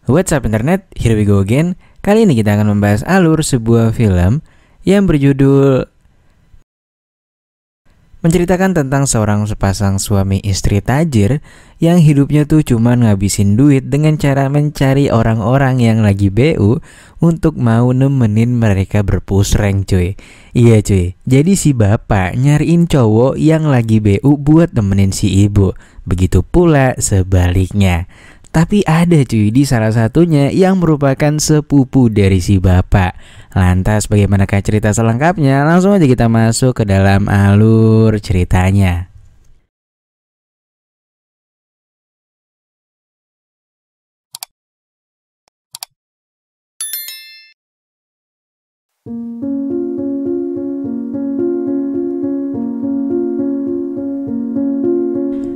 What's up internet, here we go again. Kali ini kita akan membahas alur sebuah film yang berjudul menceritakan tentang seorang sepasang suami istri tajir yang hidupnya tuh cuma ngabisin duit dengan cara mencari orang-orang yang lagi BU untuk mau nemenin mereka berpusreng cuy. Iya cuy, jadi si bapak nyariin cowok yang lagi BU buat nemenin si ibu. Begitu pula sebaliknya. Tapi ada cuy di salah satunya yang merupakan sepupu dari si bapak. Lantas bagaimanakah cerita selengkapnya? Langsung aja kita masuk ke dalam alur ceritanya.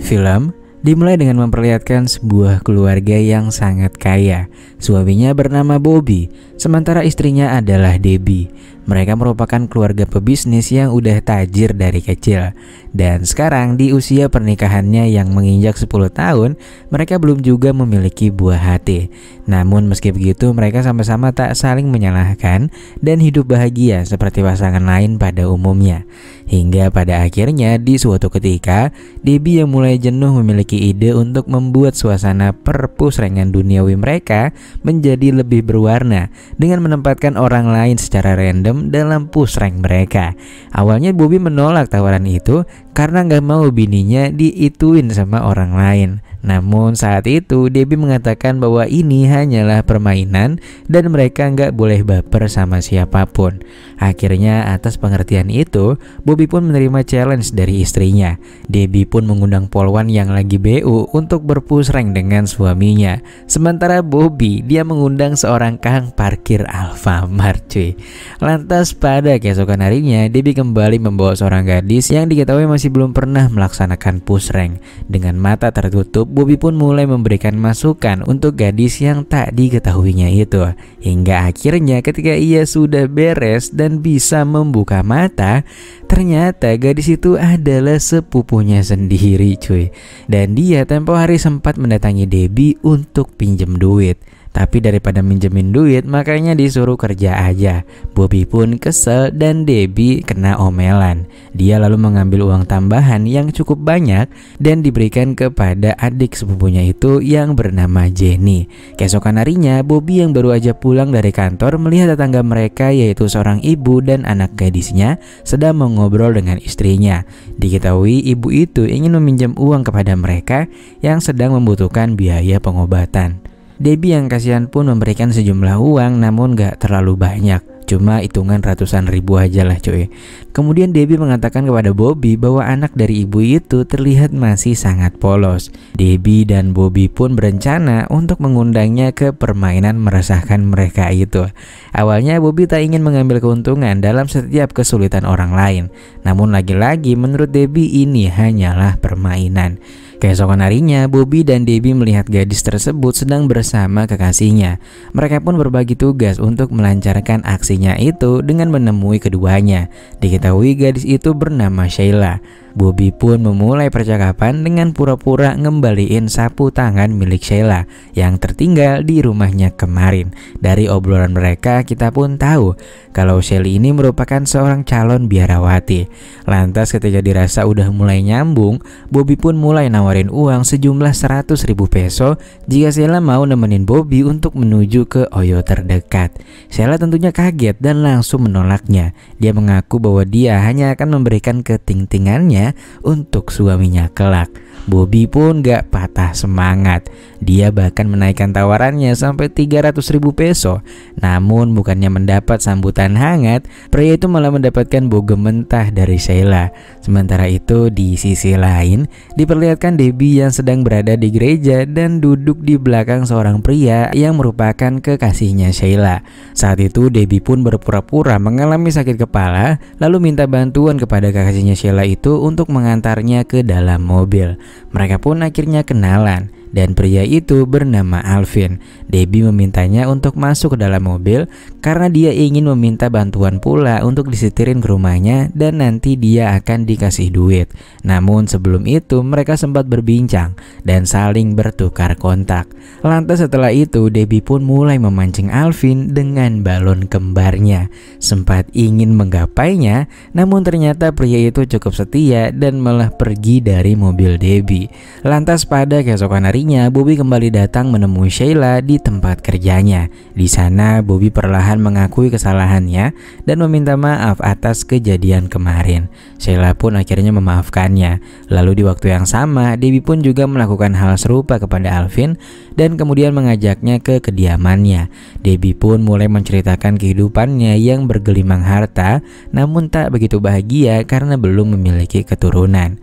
Film dimulai dengan memperlihatkan sebuah keluarga yang sangat kaya. Suaminya bernama Bobby, sementara istrinya adalah Debbie. Mereka merupakan keluarga pebisnis yang udah tajir dari kecil. Dan sekarang di usia pernikahannya yang menginjak 10 tahun, mereka belum juga memiliki buah hati. Namun meski begitu mereka sama-sama tak saling menyalahkan dan hidup bahagia seperti pasangan lain pada umumnya. Hingga pada akhirnya di suatu ketika, Debbie yang mulai jenuh memiliki ide untuk membuat suasana perpusrengan duniawi mereka menjadi lebih berwarna dengan menempatkan orang lain secara random dalam pusreng mereka. Awalnya Bobby menolak tawaran itu karena gak mau bininya diituin sama orang lain. Namun saat itu Debbie mengatakan bahwa ini hanyalah permainan dan mereka gak boleh baper sama siapapun. Akhirnya atas pengertian itu, Bobby pun menerima challenge dari istrinya. Debbie pun mengundang polwan yang lagi BU untuk berpusreng dengan suaminya. Sementara Bobby dia mengundang seorang kang parkir Alfamart cuy. Lantas pada keesokan harinya Debbie kembali membawa seorang gadis yang diketahui masih belum pernah melaksanakan pusreng. Dengan mata tertutup, Bobby pun mulai memberikan masukan untuk gadis yang tak diketahuinya itu. Hingga akhirnya ketika ia sudah beres dan bisa membuka mata, ternyata gadis itu adalah sepupunya sendiri cuy. Dan dia tempo hari sempat mendatangi Debbie untuk pinjem duit. Tapi daripada minjemin duit makanya disuruh kerja aja. Bobby pun kesel dan Debbie kena omelan. Dia lalu mengambil uang tambahan yang cukup banyak dan diberikan kepada adik sepupunya itu yang bernama Jenny. Keesokan harinya Bobby yang baru aja pulang dari kantor melihat tetangga mereka yaitu seorang ibu dan anak gadisnya sedang mengobrol dengan istrinya. Diketahui ibu itu ingin meminjam uang kepada mereka yang sedang membutuhkan biaya pengobatan. Debbie yang kasihan pun memberikan sejumlah uang namun gak terlalu banyak. Cuma hitungan ratusan ribu aja lah cuy. Kemudian Debbie mengatakan kepada Bobby bahwa anak dari ibu itu terlihat masih sangat polos. Debbie dan Bobby pun berencana untuk mengundangnya ke permainan meresahkan mereka itu. Awalnya Bobby tak ingin mengambil keuntungan dalam setiap kesulitan orang lain. Namun lagi-lagi menurut Debbie ini hanyalah permainan. Keesokan harinya, Bobby dan Debbie melihat gadis tersebut sedang bersama kekasihnya. Mereka pun berbagi tugas untuk melancarkan aksinya itu dengan menemui keduanya. Diketahui gadis itu bernama Sheila. Bobby pun memulai percakapan dengan pura-pura ngembaliin sapu tangan milik Sheila yang tertinggal di rumahnya kemarin. Dari obrolan mereka kita pun tahu kalau Shelly ini merupakan seorang calon biarawati. Lantas ketika dirasa udah mulai nyambung, Bobby pun mulai nawarin uang sejumlah 100.000 peso jika Sheila mau nemenin Bobby untuk menuju ke Oyo terdekat. Sheila tentunya kaget dan langsung menolaknya. Dia mengaku bahwa dia hanya akan memberikan keting-tingannya untuk suaminya kelak. Bobby pun gak patah semangat. Dia bahkan menaikkan tawarannya sampai 300.000 peso. Namun bukannya mendapat sambutan hangat, pria itu malah mendapatkan bogem mentah dari Sheila. Sementara itu di sisi lain diperlihatkan Debbie yang sedang berada di gereja dan duduk di belakang seorang pria yang merupakan kekasihnya Sheila. Saat itu Debbie pun berpura-pura mengalami sakit kepala lalu minta bantuan kepada kekasihnya Sheila itu untuk mengantarnya ke dalam mobil. Mereka pun akhirnya kenalan. dan pria itu bernama Alvin. Debbie memintanya untuk masuk ke dalam mobil karena dia ingin meminta bantuan pula untuk disetirin ke rumahnya dan nanti dia akan dikasih duit. Namun sebelum itu mereka sempat berbincang dan saling bertukar kontak. Lantas setelah itu Debbie pun mulai memancing Alvin dengan balon kembarnya. Sempat ingin menggapainya, namun ternyata pria itu cukup setia dan malah pergi dari mobil Debbie. Lantas pada keesokan harinya Bobby kembali datang menemui Sheila di tempat kerjanya. Di sana Bobby perlahan mengakui kesalahannya dan meminta maaf atas kejadian kemarin. Sheila pun akhirnya memaafkannya. Lalu di waktu yang sama Debbie pun juga melakukan hal serupa kepada Alvin dan kemudian mengajaknya ke kediamannya. Debbie pun mulai menceritakan kehidupannya yang bergelimang harta namun tak begitu bahagia karena belum memiliki keturunan.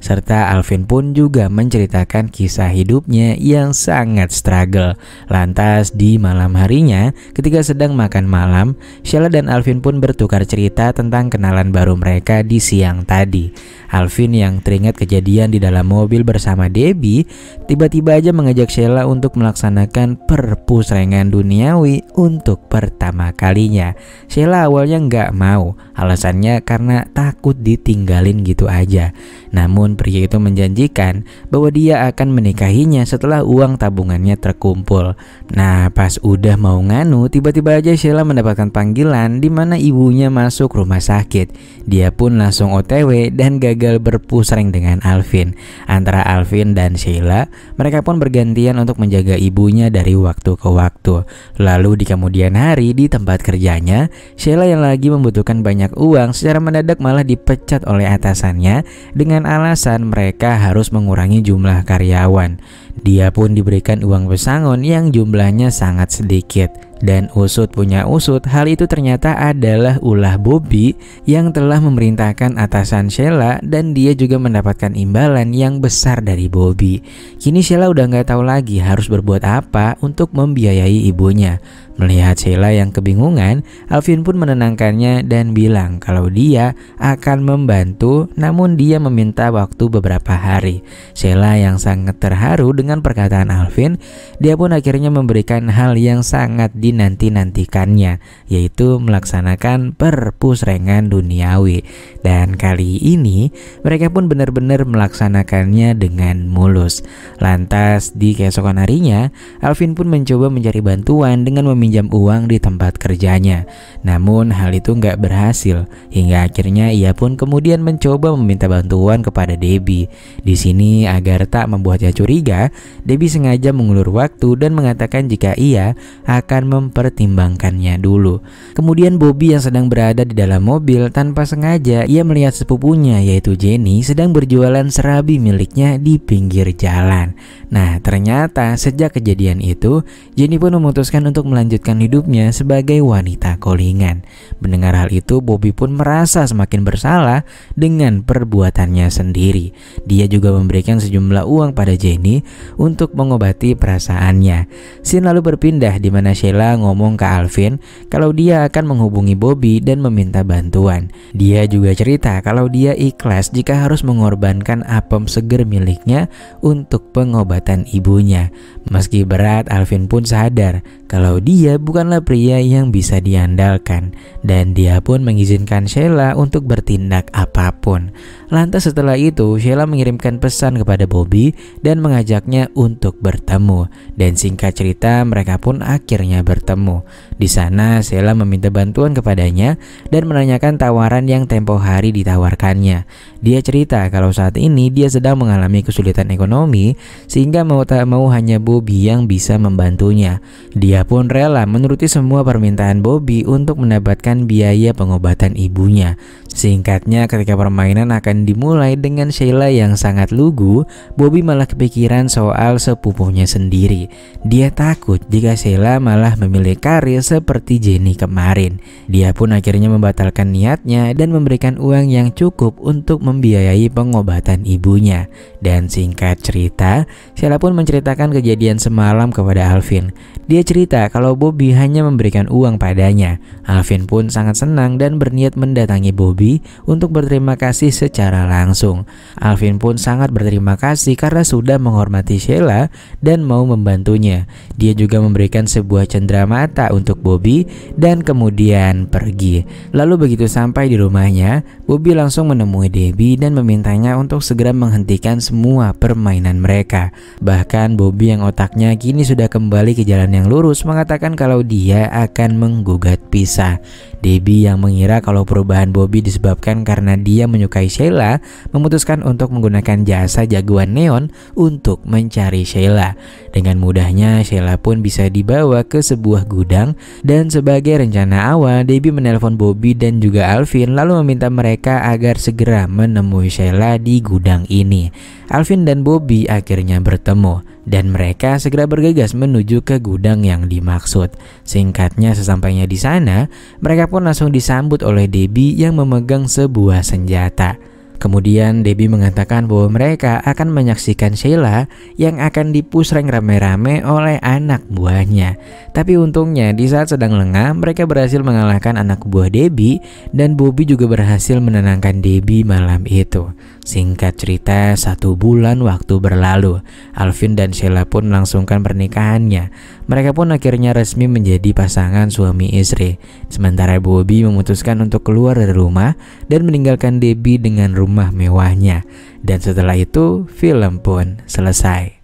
Serta Alvin pun juga menceritakan kisah hidupnya yang sangat struggle. Lantas di malam harinya ketika sedang makan malam, Sheila dan Alvin pun bertukar cerita tentang kenalan baru mereka di siang tadi. Alvin yang teringat kejadian di dalam mobil bersama Debbie tiba-tiba aja mengajak Sheila untuk melaksanakan perpusrengan duniawi untuk pertama kalinya. Sheila awalnya nggak mau, alasannya karena takut ditinggalin gitu aja. Namun pria itu menjanjikan bahwa dia akan menikahinya setelah uang tabungannya terkumpul. Nah, pas udah mau nganu, tiba-tiba aja Sheila mendapatkan panggilan di mana ibunya masuk rumah sakit. Dia pun langsung OTW dan gagal berpusreng dengan Alvin. Antara Alvin dan Sheila, mereka pun bergantian untuk menjaga ibunya dari waktu ke waktu. Lalu di kemudian hari di tempat kerjanya, Sheila yang lagi membutuhkan banyak uang secara mendadak malah dipecat oleh atasannya dengan alasan mereka harus mengurangi jumlah karyawan. Dia pun diberikan uang pesangon yang jumlahnya sangat sedikit. Dan usut punya usut, hal itu ternyata adalah ulah Bobby yang telah memerintahkan atasan Sheila dan dia juga mendapatkan imbalan yang besar dari Bobby. Kini Sheila udah nggak tahu lagi harus berbuat apa untuk membiayai ibunya. Melihat Sheila yang kebingungan, Alvin pun menenangkannya dan bilang kalau dia akan membantu, namun dia meminta waktu beberapa hari. Sheila yang sangat terharu dengan perkataan Alvin, dia pun akhirnya memberikan hal yang sangat dinanti-nantikannya, yaitu melaksanakan perpusrengan duniawi. Dan kali ini mereka pun benar-benar melaksanakannya dengan mulus. Lantas di keesokan harinya, Alvin pun mencoba mencari bantuan dengan meminjam uang di tempat kerjanya. Namun hal itu nggak berhasil, hingga akhirnya ia pun kemudian mencoba meminta bantuan kepada Debbie. Di sini agar tak membuatnya curiga, Debbie sengaja mengulur waktu dan mengatakan jika ia akan mempertimbangkannya dulu. Kemudian Bobby yang sedang berada di dalam mobil, tanpa sengaja ia melihat sepupunya yaitu Jenny sedang berjualan serabi miliknya di pinggir jalan. Nah, ternyata sejak kejadian itu Jenny pun memutuskan untuk melanjutkan hidupnya sebagai wanita kolingan. Mendengar hal itu, Bobby pun merasa semakin bersalah dengan perbuatannya sendiri. Dia juga memberikan sejumlah uang pada Jenny untuk mengobati perasaannya. Scene lalu berpindah di mana Sheila ngomong ke Alvin kalau dia akan menghubungi Bobby dan meminta bantuan. Dia juga cerita kalau dia ikhlas jika harus mengorbankan apem seger miliknya untuk pengobatan ibunya. Meski berat, Alvin pun sadar kalau dia bukanlah pria yang bisa diandalkan dan dia pun mengizinkan Sheila untuk bertindak apapun. Lantas setelah itu Sheila mengirimkan pesan kepada Bobby dan mengajaknya untuk bertemu. Dan singkat cerita mereka pun akhirnya bertemu. Di sana Sheila meminta bantuan kepadanya dan menanyakan tawaran yang tempo hari ditawarkannya. Dia cerita kalau saat ini dia sedang mengalami kesulitan ekonomi sehingga mau tak mau hanya Bobby yang bisa membantunya. Dia pun rela menuruti semua permintaan Bobby untuk mendapatkan biaya pengobatan ibunya. Singkatnya, ketika permainan akan dimulai dengan Sheila yang sangat lugu, Bobby malah kepikiran soal sepupunya sendiri. Dia takut jika Sheila malah memilih karir seperti Jenny kemarin. Dia pun akhirnya membatalkan niatnya dan memberikan uang yang cukup untuk membiayai pengobatan ibunya. Dan singkat cerita, Sheila pun menceritakan kejadian semalam kepada Alvin. Dia cerita kalau Bobby hanya memberikan uang padanya. Alvin pun sangat senang dan berniat mendatangi Bobby untuk berterima kasih secara langsung. Alvin pun sangat berterima kasih karena sudah menghormati hati Sheila dan mau membantunya. Dia juga memberikan sebuah cenderamata untuk Bobby dan kemudian pergi. Lalu begitu sampai di rumahnya, Bobby langsung menemui Debbie dan memintanya untuk segera menghentikan semua permainan mereka. Bahkan Bobby yang otaknya kini sudah kembali ke jalan yang lurus mengatakan kalau dia akan menggugat pisah. Debbie yang mengira kalau perubahan Bobby disebabkan karena dia menyukai Sheila, memutuskan untuk menggunakan jasa jagoan neon untuk mencari Sheila. Dengan mudahnya Sheila pun bisa dibawa ke sebuah gudang, dan sebagai rencana awal Debbie menelpon Bobby dan juga Alvin lalu meminta mereka agar segera menemui Sheila di gudang ini. Alvin dan Bobby akhirnya bertemu dan mereka segera bergegas menuju ke gudang yang dimaksud. Singkatnya, sesampainya di sana, mereka pun langsung disambut oleh Debbie yang memegang sebuah senjata. Kemudian Debbie mengatakan bahwa mereka akan menyaksikan Sheila yang akan di-push rank rame-rame oleh anak buahnya. Tapi untungnya di saat sedang lengah mereka berhasil mengalahkan anak buah Debbie, dan Bobby juga berhasil menenangkan Debbie malam itu. Singkat cerita, 1 bulan waktu berlalu. Alvin dan Sheila pun melangsungkan pernikahannya. Mereka pun akhirnya resmi menjadi pasangan suami istri. Sementara Bobby memutuskan untuk keluar dari rumah dan meninggalkan Debbie dengan rumah mewahnya. Dan setelah itu film pun selesai.